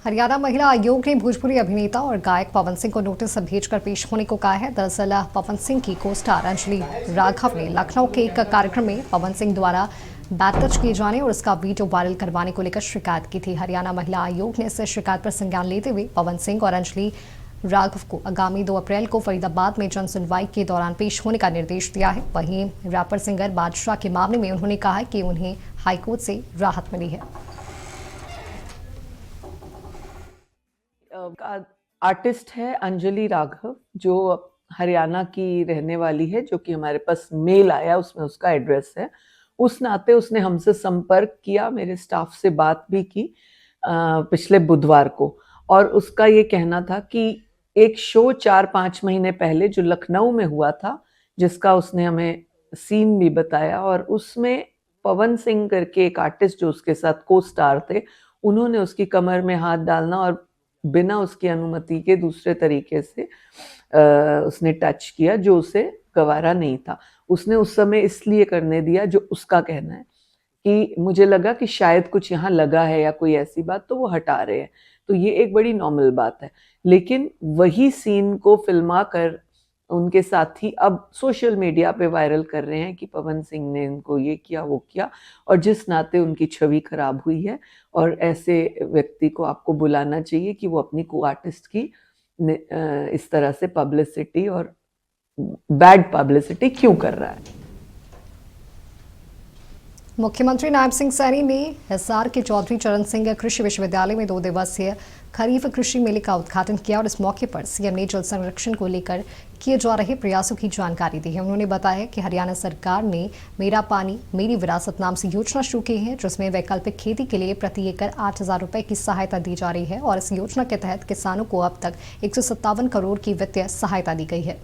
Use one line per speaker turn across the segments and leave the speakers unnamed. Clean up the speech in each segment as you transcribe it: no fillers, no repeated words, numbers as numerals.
हरियाणा महिला आयोग ने भोजपुरी अभिनेता और गायक पवन सिंह को नोटिस भेजकर पेश होने को कहा है। दरअसल पवन सिंह की को स्टार अंजलि राघव ने लखनऊ के एक कार्यक्रम में पवन सिंह द्वारा बैट टच किए जाने और उसका वीडियो वायरल करवाने को लेकर शिकायत की थी। हरियाणा महिला आयोग ने इस शिकायत पर संज्ञान लेते हुए पवन सिंह और अंजलि राघव को आगामी 2 अप्रैल को फरीदाबाद में जन सुनवाई के दौरान पेश होने का निर्देश दिया है। वहीं रैपर सिंगर बादशाह के मामले में उन्होंने कहा कि उन्हें हाईकोर्ट से राहत मिली है।
आर्टिस्ट है अंजलि राघव, जो हरियाणा की रहने वाली है, जो कि हमारे पास मेल आया, उसमें उसका एड्रेस है। उस नाते उसने हमसे संपर्क किया, मेरे स्टाफ से बात भी की पिछले बुधवार को, और उसका ये कहना था कि एक शो 4-5 महीने पहले जो लखनऊ में हुआ था, जिसका उसने हमें सीन भी बताया, और उसमें पवन सिंह करके एक आर्टिस्ट जो उसके साथ को स्टार थे, उन्होंने उसकी कमर में हाथ डालना और बिना उसकी अनुमति के दूसरे तरीके से उसने टच किया, जो उसे गवारा नहीं था। उसने उस समय इसलिए करने दिया, जो उसका कहना है कि मुझे लगा कि शायद कुछ यहाँ लगा है या कोई ऐसी बात, तो वो हटा रहे हैं। तो ये एक बड़ी नॉर्मल बात है। लेकिन वही सीन को फिल्मा कर उनके साथी अब सोशल मीडिया पे वायरल कर रहे हैं कि पवन सिंह ने इनको ये किया वो किया, और जिस नाते उनकी छवि खराब हुई है, और ऐसे व्यक्ति को आपको बुलाना चाहिए कि वो अपनी को आर्टिस्ट की इस तरह से पब्लिसिटी और बैड पब्लिसिटी क्यों कर रहा है।
मुख्यमंत्री नायब सिंह सैनी ने हिसार के चौधरी चरण सिंह कृषि विश्वविद्यालय में 2 दिवसीय खरीफ कृषि मेले का उद्घाटन किया और इस मौके पर सीएम ने जल संरक्षण को लेकर किए जा रहे प्रयासों की जानकारी दी है। उन्होंने बताया कि हरियाणा सरकार ने मेरा पानी मेरी विरासत नाम से योजना शुरू की है, जिसमें वैकल्पिक खेती के लिए प्रति एकड़ 8,000 रुपए की सहायता दी जा रही है, और इस योजना के तहत किसानों को अब तक 157 करोड़ की वित्तीय सहायता दी गई है।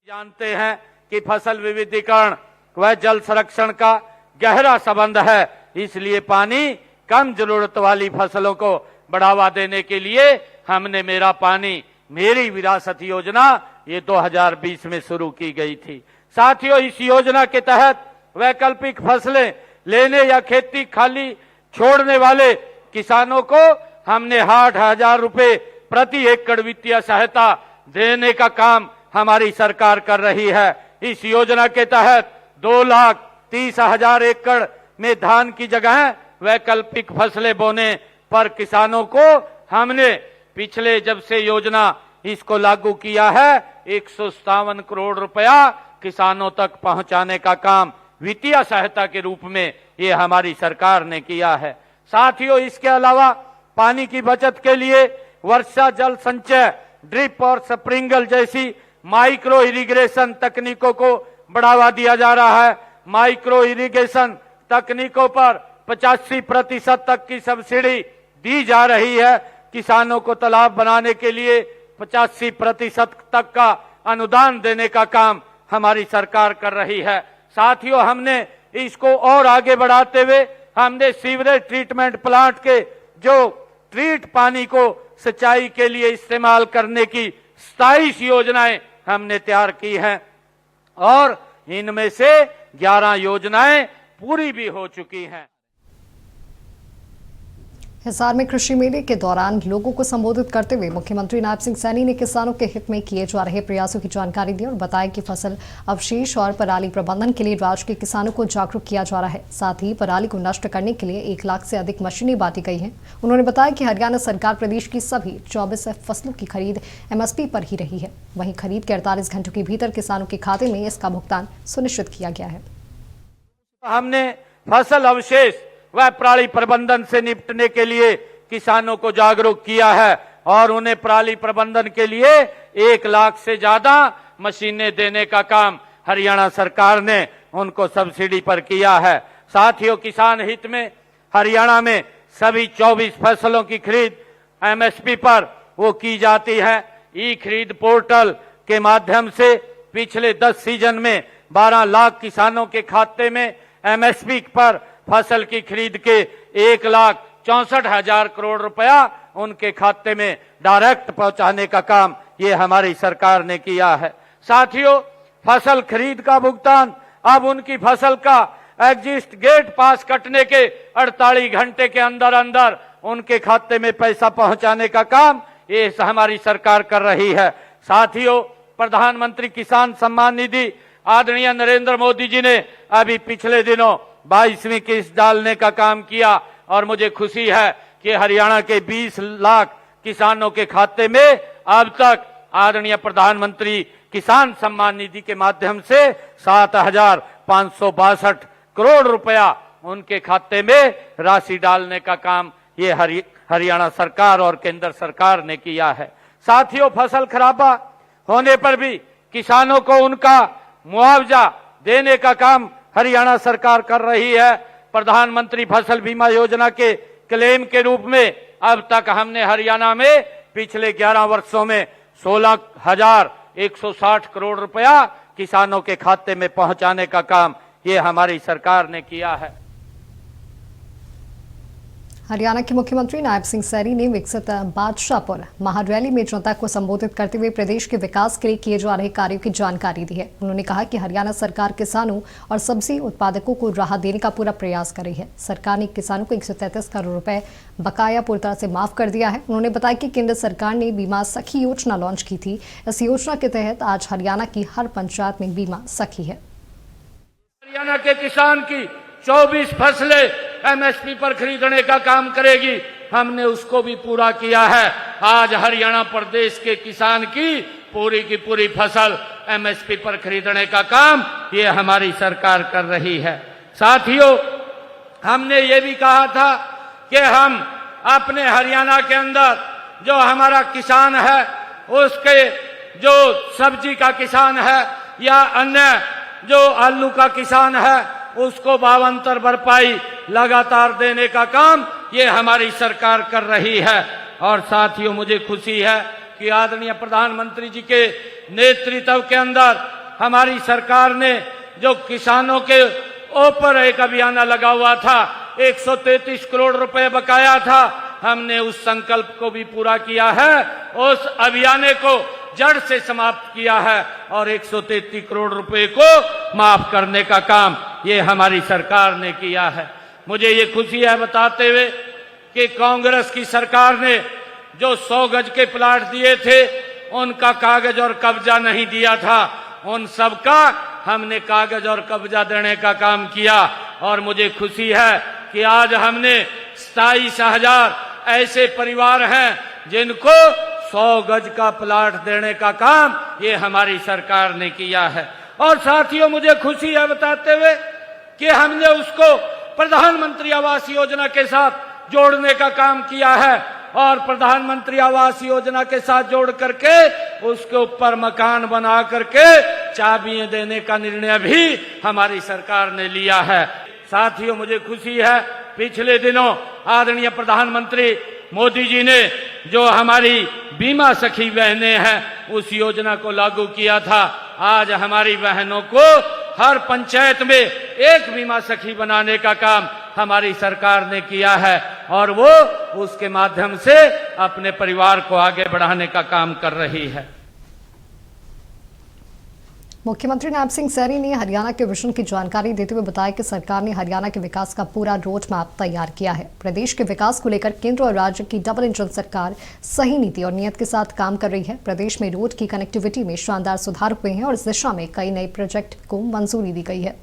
जानते हैं कि फसल विविधीकरण व जल संरक्षण का गहरा संबंध है, इसलिए पानी कम जरूरत वाली फसलों को बढ़ावा देने के लिए हमने मेरा पानी मेरी विरासत योजना ये 2020 में शुरू की गई थी। साथियों, इस योजना के तहत वैकल्पिक फसलें लेने या खेती खाली छोड़ने वाले किसानों को हमने 8,000 रुपए प्रति एकड़ वित्तीय सहायता देने का काम हमारी सरकार कर रही है। इस योजना के तहत 2,30,000 एकड़ में धान की जगह वैकल्पिक फसलें बोने पर किसानों को हमने पिछले जब से योजना इसको लागू किया है 157 करोड़ रुपया किसानों तक पहुंचाने का काम वित्तीय सहायता के रूप में ये हमारी सरकार ने किया है। साथियों, इसके अलावा पानी की बचत के लिए वर्षा जल संचय, ड्रिप और स्प्रिंकल जैसी माइक्रो इरिगेशन तकनीकों को बढ़ावा दिया जा रहा है। माइक्रो इरिगेशन तकनीकों पर 85% तक की सब्सिडी दी जा रही है। किसानों को तालाब बनाने के लिए 85% तक का अनुदान देने का काम हमारी सरकार कर रही है। साथियों, हमने इसको और आगे बढ़ाते हुए हमने सीवरेज ट्रीटमेंट प्लांट के जो ट्रीट पानी को सिंचाई के लिए इस्तेमाल करने की 27 योजनाएं हमने तैयार की हैं, और इनमें से 11 योजनाएं पूरी भी हो चुकी हैं।
हिसार में कृषि मेले के दौरान लोगों को संबोधित करते हुए मुख्यमंत्री नायब सिंह सैनी ने किसानों के हित में किए जा रहे प्रयासों की जानकारी दी और बताया कि फसल अवशेष और पराली प्रबंधन के लिए राज्य के किसानों को जागरूक किया जा रहा है। साथ ही पराली को नष्ट करने के लिए 1 लाख से अधिक मशीनें बांटी गई हैं। उन्होंने बताया कि हरियाणा सरकार प्रदेश की सभी 24 फसलों की खरीद MSP पर ही रही है। वहीं खरीद के 48 घंटों के भीतर किसानों के खाते में इसका भुगतान सुनिश्चित किया गया है।
हमने फसल अवशेष व पराली प्रबंधन से निपटने के लिए किसानों को जागरूक किया है, और उन्हें पराली प्रबंधन के लिए 1 लाख से ज्यादा मशीनें देने का काम हरियाणा सरकार ने उनको सब्सिडी पर किया है। साथियों, किसान हित में हरियाणा में सभी 24 फसलों की खरीद MSP पर वो की जाती है। ई खरीद पोर्टल के माध्यम से पिछले 10 सीजन में 12 लाख किसानों के खाते में MSP पर फसल की खरीद के 1,64,000 करोड़ रुपया उनके खाते में डायरेक्ट पहुंचाने का काम ये हमारी सरकार ने किया है। साथियों, फसल खरीद का भुगतान अब उनकी फसल का एग्जिस्ट गेट पास कटने के 48 घंटे के अंदर अंदर उनके खाते में पैसा पहुंचाने का काम ये हमारी सरकार कर रही है। साथियों, प्रधानमंत्री किसान सम्मान निधि आदरणीय नरेंद्र मोदी जी ने अभी पिछले दिनों 22वीं किस्त डालने का काम किया और मुझे खुशी है कि हरियाणा के 20 लाख किसानों के खाते में अब तक आदरणीय प्रधानमंत्री किसान सम्मान निधि के माध्यम से 7,562 करोड़ रुपया उनके खाते में राशि डालने का काम ये हरियाणा सरकार और केंद्र सरकार ने किया है। साथियों, फसल खराबा होने पर भी किसानों को उनका मुआवजा देने का काम हरियाणा सरकार कर रही है। प्रधानमंत्री फसल बीमा योजना के क्लेम के रूप में अब तक हमने हरियाणा में पिछले 11 वर्षों में 16,160 करोड़ रुपया किसानों के खाते में पहुंचाने का काम ये हमारी सरकार ने किया है।
हरियाणा के मुख्यमंत्री नायब सिंह सैनी ने विकसित बादशाहपुर महारैली में जनता को संबोधित करते हुए प्रदेश के विकास के लिए किए जा रहे कार्यों की जानकारी दी है। उन्होंने कहा कि हरियाणा सरकार किसानों और सब्जी उत्पादकों को राहत देने का पूरा प्रयास कर रही है। सरकार ने किसानों को 133 करोड़ रुपए बकाया पूरी तरह से माफ कर दिया है। उन्होंने बताया कि केंद्र सरकार ने बीमा सखी योजना लॉन्च की थी। इस योजना के तहत आज हरियाणा की हर पंचायत में बीमा सखी है।
हरियाणा के किसान की 24 फसलें एमएसपी पर खरीदने का काम करेगी, हमने उसको भी पूरा किया है। आज हरियाणा प्रदेश के किसान की पूरी फसल एमएसपी पर खरीदने का काम ये हमारी सरकार कर रही है। साथियों, हमने ये भी कहा था कि हम अपने हरियाणा के अंदर जो हमारा किसान है उसके जो सब्जी का किसान है या अन्य जो आलू का किसान है उसको भावांतर भरपाई लगातार देने का काम ये हमारी सरकार कर रही है। और साथियों, मुझे खुशी है कि आदरणीय प्रधानमंत्री जी के नेतृत्व के अंदर हमारी सरकार ने जो किसानों के ऊपर एक अभियान लगा हुआ था, 133 करोड़ रुपए बकाया था, हमने उस संकल्प को भी पूरा किया है। उस अभियान को जड़ से समाप्त किया है और 133 करोड़ रुपए को माफ करने का काम ये हमारी सरकार ने किया है। मुझे ये खुशी है बताते हुए कि कांग्रेस की सरकार ने जो 100 गज के प्लाट दिए थे उनका कागज और कब्जा नहीं दिया था, उन सब का हमने कागज और कब्जा देने का काम किया। और मुझे खुशी है कि आज हमने 27,000 ऐसे परिवार हैं जिनको 100 गज का प्लाट देने का काम ये हमारी सरकार ने किया है। और साथियों, मुझे खुशी है बताते हुए कि हमने उसको प्रधानमंत्री आवास योजना के साथ जोड़ने का काम किया है और प्रधानमंत्री आवास योजना के साथ जोड़ करके उसके ऊपर मकान बना करके चाबियां देने का निर्णय भी हमारी सरकार ने लिया है। साथियों, मुझे खुशी है पिछले दिनों आदरणीय प्रधानमंत्री मोदी जी ने जो हमारी बीमा सखी बहनें हैं उस योजना को लागू किया था। आज हमारी बहनों को हर पंचायत में एक बीमा सखी बनाने का काम हमारी सरकार ने किया है और वो उसके माध्यम से अपने परिवार को आगे बढ़ाने का काम कर रही है।
मुख्यमंत्री नायब सिंह सैनी ने हरियाणा के विजन की जानकारी देते हुए बताया कि सरकार ने हरियाणा के विकास का पूरा रोड मैप तैयार किया है। प्रदेश के विकास को लेकर केंद्र और राज्य की डबल इंजन सरकार सही नीति और नियत के साथ काम कर रही है। प्रदेश में रोड की कनेक्टिविटी में शानदार सुधार हुए हैं और इस दिशा में कई नए प्रोजेक्ट को मंजूरी दी गई है।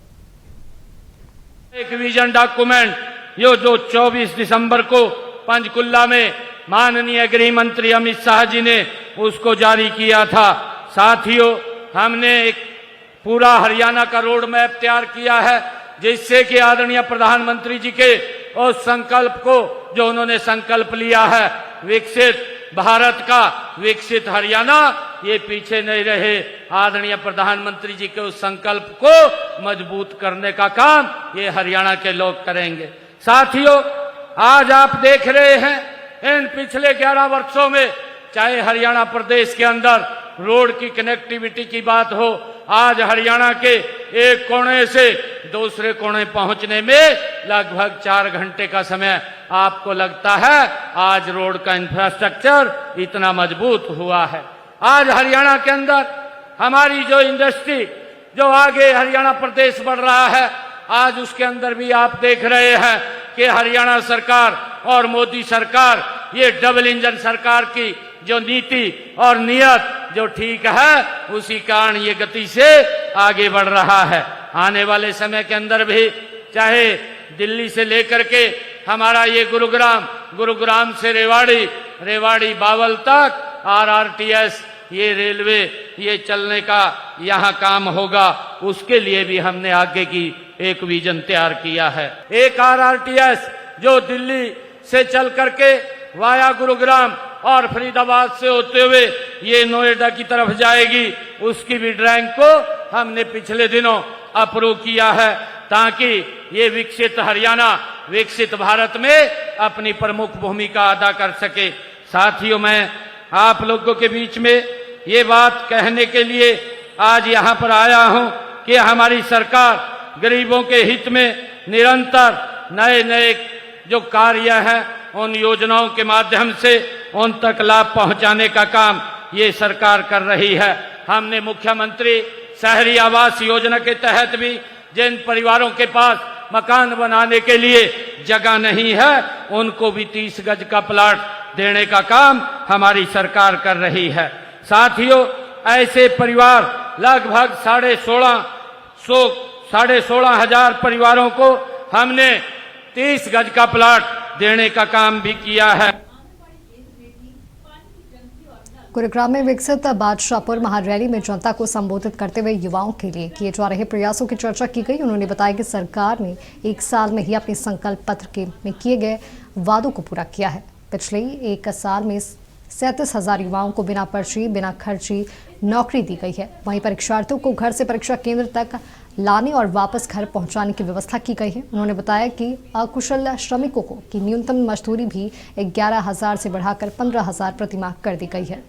एक विजन डॉक्यूमेंट जो 24 दिसंबर को पंचकुला में माननीय गृह मंत्री अमित शाह जी ने उसको जारी किया था। साथियों, हमने एक पूरा हरियाणा का रोड मैप तैयार किया है जिससे कि आदरणीय प्रधानमंत्री जी के उस संकल्प को जो उन्होंने संकल्प लिया है विकसित भारत का विकसित हरियाणा, ये पीछे नहीं रहे। आदरणीय प्रधानमंत्री जी के उस संकल्प को मजबूत करने का काम ये हरियाणा के लोग करेंगे। साथियों, आज आप देख रहे हैं इन पिछले 11 वर्षों में चाहे हरियाणा प्रदेश के अंदर रोड की कनेक्टिविटी की बात हो, आज हरियाणा के एक कोने से दूसरे कोने पहुंचने में लगभग 4 घंटे का समय आपको लगता है। आज रोड का इंफ्रास्ट्रक्चर इतना मजबूत हुआ है। आज हरियाणा के अंदर हमारी जो इंडस्ट्री जो आगे हरियाणा प्रदेश बढ़ रहा है, आज उसके अंदर भी आप देख रहे हैं कि हरियाणा सरकार और मोदी सरकार, ये डबल इंजन सरकार की जो नीति और नियत जो ठीक है, उसी कारण ये गति से आगे बढ़ रहा है। आने वाले समय के अंदर भी चाहे दिल्ली से लेकर के हमारा ये गुरुग्राम से रेवाड़ी बावल तक RRTS ये रेलवे ये चलने का यहाँ काम होगा, उसके लिए भी हमने आगे की एक विजन तैयार किया है। एक RRTS जो दिल्ली से चल करके वाया गुरुग्राम और फरीदाबाद से होते हुए ये नोएडा की तरफ जाएगी, उसकी भी ड्राइंग को हमने पिछले दिनों अप्रूव किया है, ताकि ये विकसित हरियाणा विकसित भारत में अपनी प्रमुख भूमिका अदा कर सके। साथियों, मैं आप लोगों के बीच में ये बात कहने के लिए आज यहाँ पर आया हूँ कि हमारी सरकार गरीबों के हित में निरंतर नए नए जो कार्य हैं, उन योजनाओं के माध्यम से उन तक लाभ पहुंचाने का काम ये सरकार कर रही है। हमने मुख्यमंत्री शहरी आवास योजना के तहत भी जिन परिवारों के पास मकान बनाने के लिए जगह नहीं है, उनको भी 30 गज का प्लाट देने का काम हमारी सरकार कर रही है। साथियों, ऐसे परिवार लगभग 16,500 परिवारों को हमने 30 गज का प्लाट देने का काम भी किया है।
गुरुग्राम में विकसित बादशाहपुर महारैली में जनता को संबोधित करते हुए युवाओं के लिए किए जा रहे प्रयासों की चर्चा की गई। उन्होंने बताया कि सरकार ने 1 साल में ही अपने संकल्प पत्र में किए गए वादों को पूरा किया है। पिछले 1 साल में 37,000 युवाओं को बिना पर्ची बिना खर्ची नौकरी दी गई है। वहीं परीक्षार्थियों को घर से परीक्षा केंद्र तक लाने और वापस घर पहुंचाने की व्यवस्था की गई है। उन्होंने बताया कि अकुशल श्रमिकों को की न्यूनतम मजदूरी भी 11,000 से बढ़ाकर 15,000 प्रतिमाह कर दी गई है।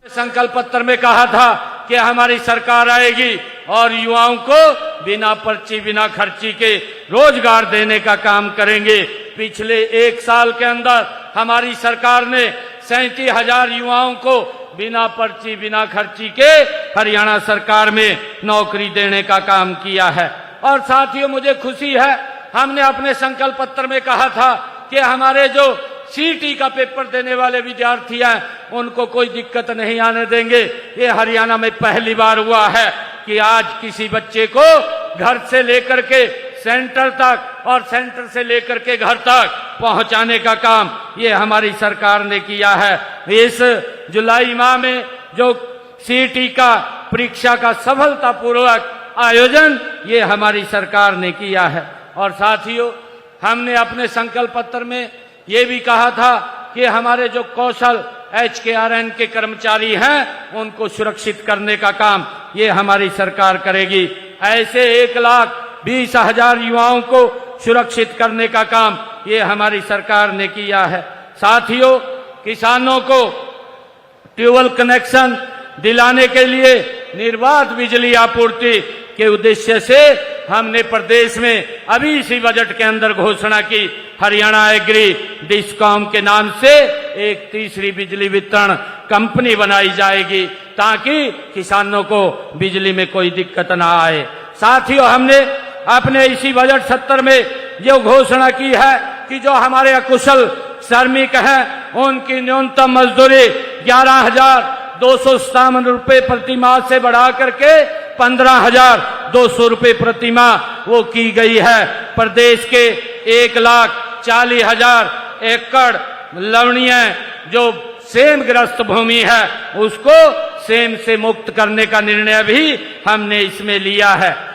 संकल्प पत्र में कहा था कि हमारी सरकार आएगी और युवाओं को बिना पर्ची बिना खर्ची के रोजगार देने का काम करेंगे। पिछले 1 साल के अंदर हमारी सरकार ने 37,000 युवाओं को बिना पर्ची बिना खर्ची के हरियाणा सरकार में नौकरी देने का काम किया है। और साथियों, मुझे खुशी है, हमने अपने संकल्प पत्र में कहा था कि हमारे जो CT का पेपर देने वाले विद्यार्थी हैं, उनको कोई दिक्कत नहीं आने देंगे। ये हरियाणा में पहली बार हुआ है कि आज किसी बच्चे को घर से लेकर के सेंटर तक और सेंटर से लेकर के घर तक पहुंचाने का काम ये हमारी सरकार ने किया है। इस जुलाई माह में जो CT का परीक्षा का सफलतापूर्वक आयोजन ये हमारी सरकार ने किया है। और साथियों, हमने अपने संकल्प पत्र में ये भी कहा था कि हमारे जो कौशल HKRN के कर्मचारी हैं, उनको सुरक्षित करने का काम ये हमारी सरकार करेगी। ऐसे 1,20,000 युवाओं को सुरक्षित करने का काम ये हमारी सरकार ने किया है। साथियों, किसानों को ट्यूबवेल कनेक्शन दिलाने के लिए निर्बाध बिजली आपूर्ति के उद्देश्य से हमने प्रदेश में अभी इसी बजट के अंदर घोषणा की, हरियाणा एग्री डिस्कॉम के नाम से एक तीसरी बिजली वितरण कंपनी बनाई जाएगी, ताकि किसानों को बिजली में कोई दिक्कत ना आए। साथियों, हमने अपने इसी बजट सत्र में जो घोषणा की है कि जो हमारे अकुशल श्रमिक हैं, उनकी न्यूनतम मजदूरी 11,257 रुपए प्रति माह से बढ़ा करके 15,200 रुपए प्रति माह वो की गई है। प्रदेश के 1,40,000 एकड़ लवणीय जो सेम ग्रस्त भूमि है, उसको सेम से मुक्त करने का निर्णय भी हमने इसमें लिया है।